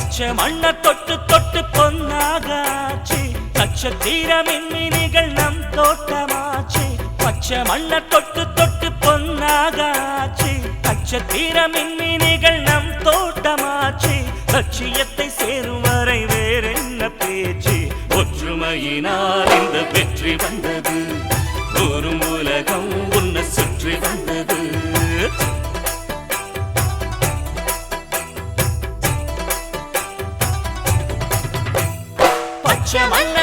பச்சை மண்ண தொட்டு தொட்டு பொன்னாகாச்சு நட்சத்திர மின்மினிகள் நம் தோட்டமாச்சு பச்சை மண்ண தொட்டு தொட்டு பொன்னாகாச்சு நட்சத்திர மின்மினிகள் நம் தோட்டமாச்சு லட்சியத்தை சேரும் வரை வேறென்ன பேச்சு ஒற்றுமையினால் இந்த வெற்றி வந்தது ஒரு உலகம் உன்னை சுற்றி வந்தது பச்சை மண்ண